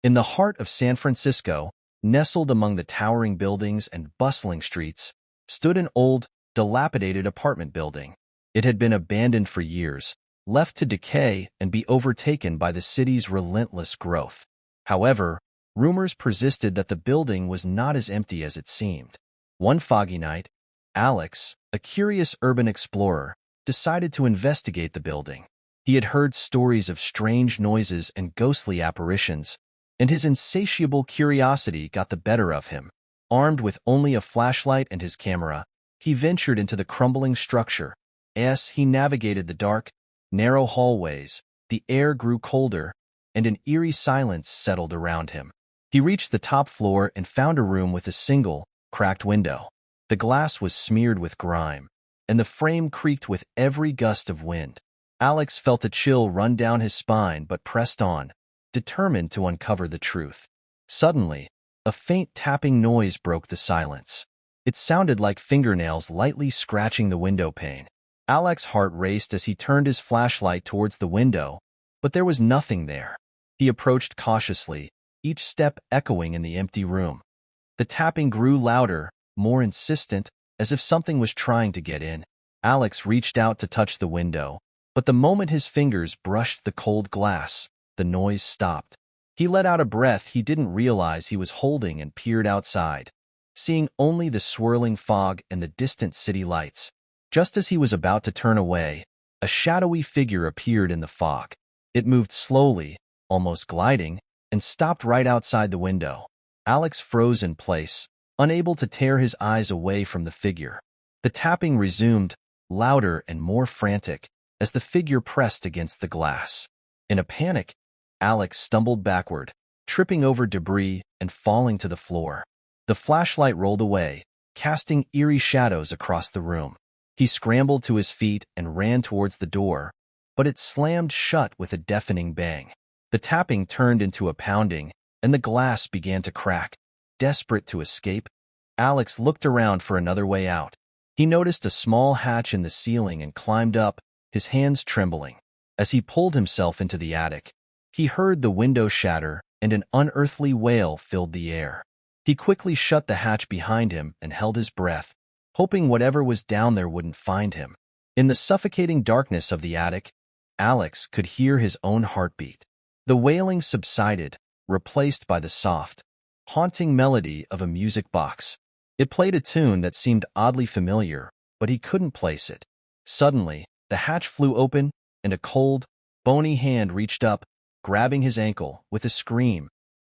In the heart of San Francisco, nestled among the towering buildings and bustling streets, stood an old, dilapidated apartment building. It had been abandoned for years, left to decay and be overtaken by the city's relentless growth. However, rumors persisted that the building was not as empty as it seemed. One foggy night, Alex, a curious urban explorer, decided to investigate the building. He had heard stories of strange noises and ghostly apparitions, and his insatiable curiosity got the better of him. Armed with only a flashlight and his camera, he ventured into the crumbling structure. As he navigated the dark, narrow hallways, the air grew colder, and an eerie silence settled around him. He reached the top floor and found a room with a single, cracked window. The glass was smeared with grime, and the frame creaked with every gust of wind. Alex felt a chill run down his spine but pressed on, determined to uncover the truth. Suddenly, a faint tapping noise broke the silence. It sounded like fingernails lightly scratching the window pane. Alex's heart raced as he turned his flashlight towards the window, but there was nothing there. He approached cautiously, each step echoing in the empty room. The tapping grew louder, more insistent, as if something was trying to get in. Alex reached out to touch the window, but the moment his fingers brushed the cold glass, the noise stopped. He let out a breath he didn't realize he was holding and peered outside, seeing only the swirling fog and the distant city lights. Just as he was about to turn away, a shadowy figure appeared in the fog. It moved slowly, almost gliding, and stopped right outside the window. Alex froze in place, unable to tear his eyes away from the figure. The tapping resumed, louder and more frantic, as the figure pressed against the glass. In a panic, Alex stumbled backward, tripping over debris and falling to the floor. The flashlight rolled away, casting eerie shadows across the room. He scrambled to his feet and ran towards the door, but it slammed shut with a deafening bang. The tapping turned into a pounding, and the glass began to crack. Desperate to escape, Alex looked around for another way out. He noticed a small hatch in the ceiling and climbed up, his hands trembling. As he pulled himself into the attic, he heard the window shatter and an unearthly wail filled the air. He quickly shut the hatch behind him and held his breath, hoping whatever was down there wouldn't find him. In the suffocating darkness of the attic, Alex could hear his own heartbeat. The wailing subsided, replaced by the soft, haunting melody of a music box. It played a tune that seemed oddly familiar, but he couldn't place it. Suddenly, the hatch flew open, and a cold, bony hand reached up, grabbing his ankle. With a scream,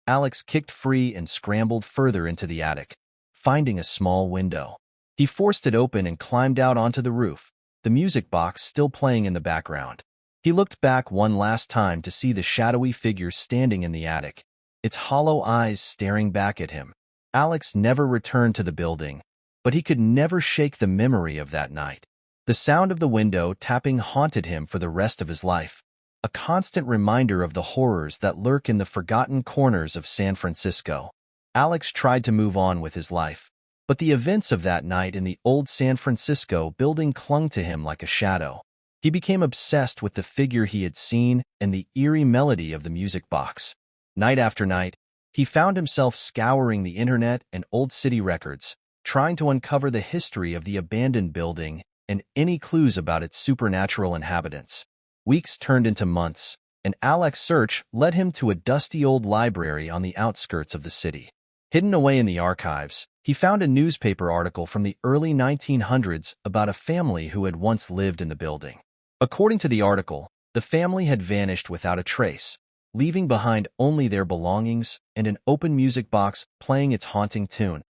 Alex kicked free and scrambled further into the attic, finding a small window. He forced it open and climbed out onto the roof, the music box still playing in the background. He looked back one last time to see the shadowy figure standing in the attic, its hollow eyes staring back at him. Alex never returned to the building, but he could never shake the memory of that night. The sound of the window tapping haunted him for the rest of his life, a constant reminder of the horrors that lurk in the forgotten corners of San Francisco. Alex tried to move on with his life, but the events of that night in the old San Francisco building clung to him like a shadow. He became obsessed with the figure he had seen and the eerie melody of the music box. Night after night, he found himself scouring the internet and old city records, trying to uncover the history of the abandoned building and any clues about its supernatural inhabitants. Weeks turned into months, and Alex's search led him to a dusty old library on the outskirts of the city. Hidden away in the archives, he found a newspaper article from the early 1900s about a family who had once lived in the building. According to the article, the family had vanished without a trace, leaving behind only their belongings and an open music box playing its haunting tune.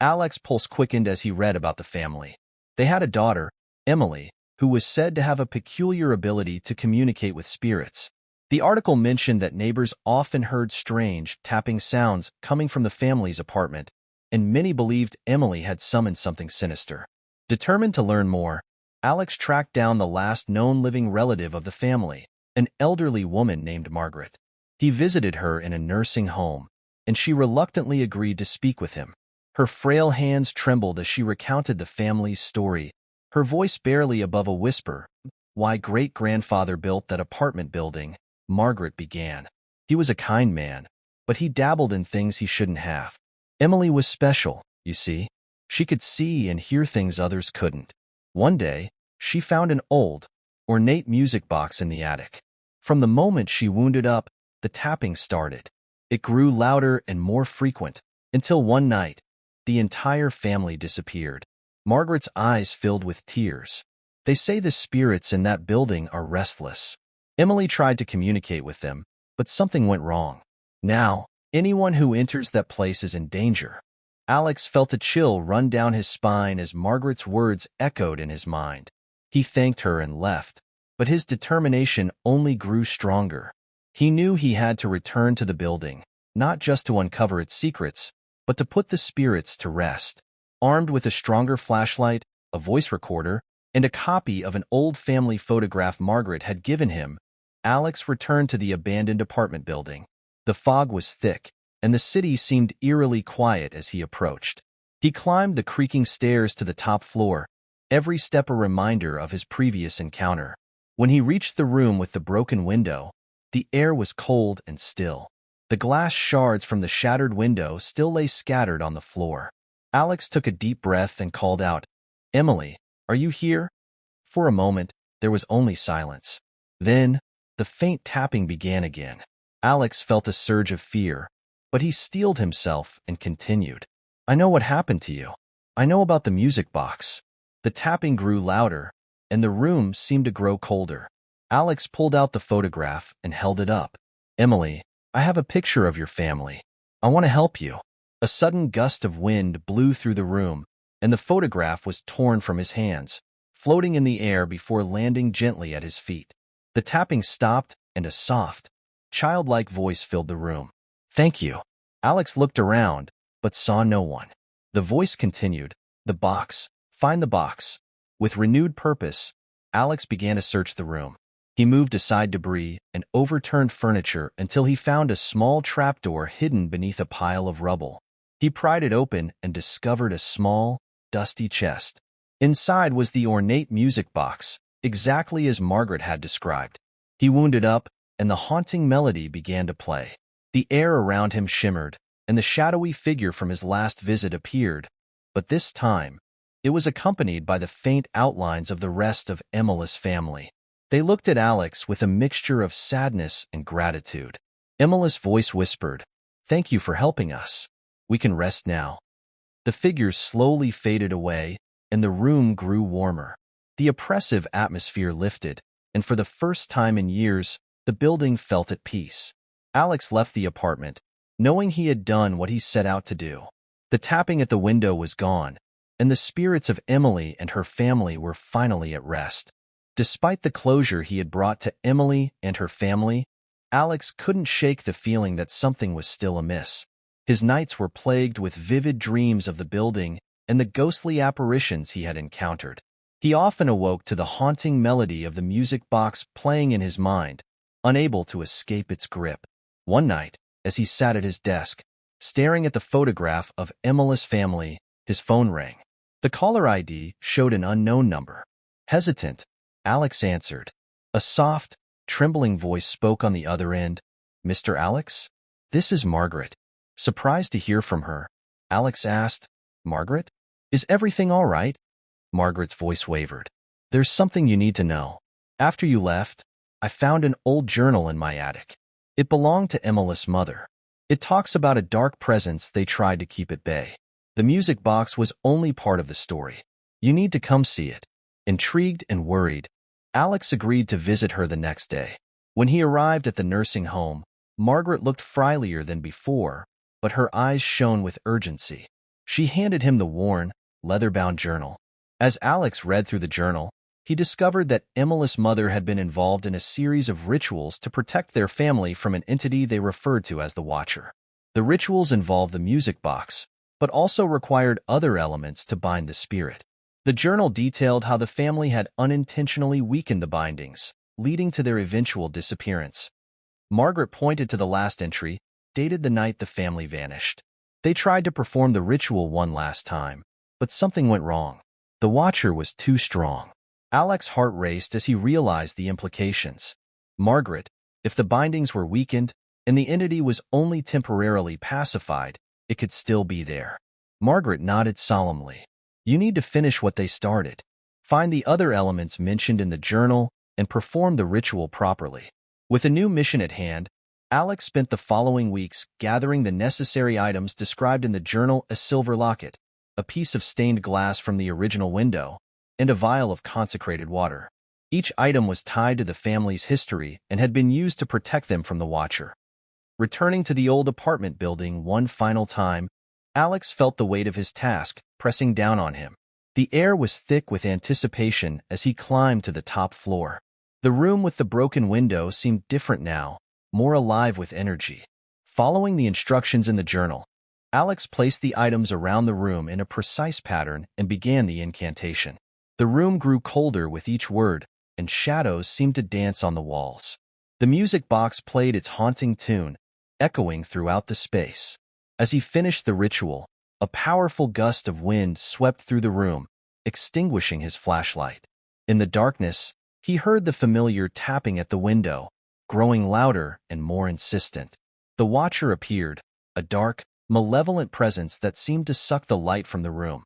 Alex's pulse quickened as he read about the family. They had a daughter, Emily, who was said to have a peculiar ability to communicate with spirits. The article mentioned that neighbors often heard strange, tapping sounds coming from the family's apartment, and many believed Emily had summoned something sinister. Determined to learn more, Alex tracked down the last known living relative of the family, an elderly woman named Margaret. He visited her in a nursing home, and she reluctantly agreed to speak with him. Her frail hands trembled as she recounted the family's story, her voice barely above a whisper. "Why great-grandfather built that apartment building," Margaret began. "He was a kind man, but he dabbled in things he shouldn't have. Emily was special, you see. She could see and hear things others couldn't. One day, she found an old, ornate music box in the attic. From the moment she wound it up, the tapping started. It grew louder and more frequent, until one night, the entire family disappeared. Margaret's eyes filled with tears. They say the spirits in that building are restless. Emily tried to communicate with them, but something went wrong. Now, anyone who enters that place is in danger. Alex felt a chill run down his spine as Margaret's words echoed in his mind. He thanked her and left, but his determination only grew stronger. He knew he had to return to the building, not just to uncover its secrets, but to put the spirits to rest. Armed with a stronger flashlight, a voice recorder, and a copy of an old family photograph Margaret had given him, Alex returned to the abandoned apartment building. The fog was thick, and the city seemed eerily quiet as he approached. He climbed the creaking stairs to the top floor, every step a reminder of his previous encounter. When he reached the room with the broken window, the air was cold and still. The glass shards from the shattered window still lay scattered on the floor. Alex took a deep breath and called out, "Emily, are you here?" For a moment, there was only silence. Then, the faint tapping began again. Alex felt a surge of fear, but he steeled himself and continued. "I know what happened to you. I know about the music box." The tapping grew louder, and the room seemed to grow colder. Alex pulled out the photograph and held it up. "Emily, I have a picture of your family. I want to help you." A sudden gust of wind blew through the room, and the photograph was torn from his hands, floating in the air before landing gently at his feet. The tapping stopped, and a soft, childlike voice filled the room. "Thank you." Alex looked around, but saw no one. The voice continued, "The box. Find the box." With renewed purpose, Alex began to search the room. He moved aside debris and overturned furniture until he found a small trapdoor hidden beneath a pile of rubble. He pried it open and discovered a small, dusty chest. Inside was the ornate music box, exactly as Margaret had described. He wound it up, and the haunting melody began to play. The air around him shimmered, and the shadowy figure from his last visit appeared, but this time, it was accompanied by the faint outlines of the rest of Emily's family. They looked at Alex with a mixture of sadness and gratitude. Emily's voice whispered, "Thank you for helping us. We can rest now." The figures slowly faded away, and the room grew warmer. The oppressive atmosphere lifted, and for the first time in years, the building felt at peace. Alex left the apartment, knowing he had done what he set out to do. The tapping at the window was gone, and the spirits of Emily and her family were finally at rest. Despite the closure he had brought to Emily and her family, Alex couldn't shake the feeling that something was still amiss. His nights were plagued with vivid dreams of the building and the ghostly apparitions he had encountered. He often awoke to the haunting melody of the music box playing in his mind, unable to escape its grip. One night, as he sat at his desk, staring at the photograph of Emily's family, his phone rang. The caller ID showed an unknown number. Hesitant, Alex answered. A soft, trembling voice spoke on the other end. "Mr. Alex? This is Margaret." Surprised to hear from her, Alex asked, "Margaret? Is everything all right?" Margaret's voice wavered. "There's something you need to know. After you left, I found an old journal in my attic. It belonged to Emily's mother. It talks about a dark presence they tried to keep at bay. The music box was only part of the story. You need to come see it." Intrigued and worried, Alex agreed to visit her the next day. When he arrived at the nursing home, Margaret looked frilier than before, but her eyes shone with urgency. She handed him the worn, leather-bound journal. As Alex read through the journal, he discovered that Emily's mother had been involved in a series of rituals to protect their family from an entity they referred to as the Watcher. The rituals involved the music box, but also required other elements to bind the spirit. The journal detailed how the family had unintentionally weakened the bindings, leading to their eventual disappearance. Margaret pointed to the last entry, dated the night the family vanished. They tried to perform the ritual one last time, but something went wrong. The Watcher was too strong. Alex's heart raced as he realized the implications. Margaret, if the bindings were weakened, and the entity was only temporarily pacified, it could still be there. Margaret nodded solemnly. You need to finish what they started. Find the other elements mentioned in the journal and perform the ritual properly. With a new mission at hand, Alex spent the following weeks gathering the necessary items described in the journal: a silver locket, a piece of stained glass from the original window, and a vial of consecrated water. Each item was tied to the family's history and had been used to protect them from the Watcher. Returning to the old apartment building one final time, Alex felt the weight of his task pressing down on him. The air was thick with anticipation as he climbed to the top floor. The room with the broken window seemed different now, more alive with energy. Following the instructions in the journal, Alex placed the items around the room in a precise pattern and began the incantation. The room grew colder with each word, and shadows seemed to dance on the walls. The music box played its haunting tune, echoing throughout the space. As he finished the ritual, a powerful gust of wind swept through the room, extinguishing his flashlight. In the darkness, he heard the familiar tapping at the window, growing louder and more insistent. The Watcher appeared, a dark, malevolent presence that seemed to suck the light from the room.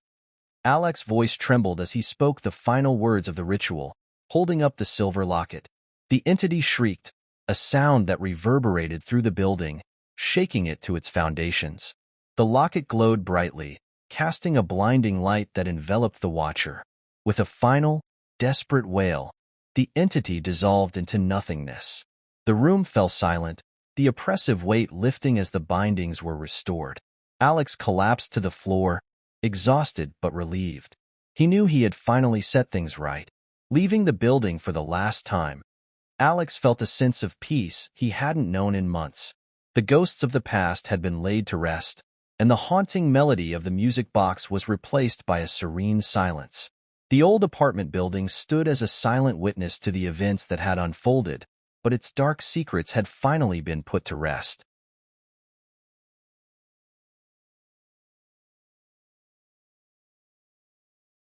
Alex's voice trembled as he spoke the final words of the ritual, holding up the silver locket. The entity shrieked, a sound that reverberated through the building, shaking it to its foundations. The locket glowed brightly, casting a blinding light that enveloped the Watcher. With a final, desperate wail, the entity dissolved into nothingness. The room fell silent, the oppressive weight lifting as the bindings were restored. Alex collapsed to the floor, exhausted but relieved. He knew he had finally set things right. Leaving the building for the last time, Alex felt a sense of peace he hadn't known in months. The ghosts of the past had been laid to rest, and the haunting melody of the music box was replaced by a serene silence. The old apartment building stood as a silent witness to the events that had unfolded, but its dark secrets had finally been put to rest.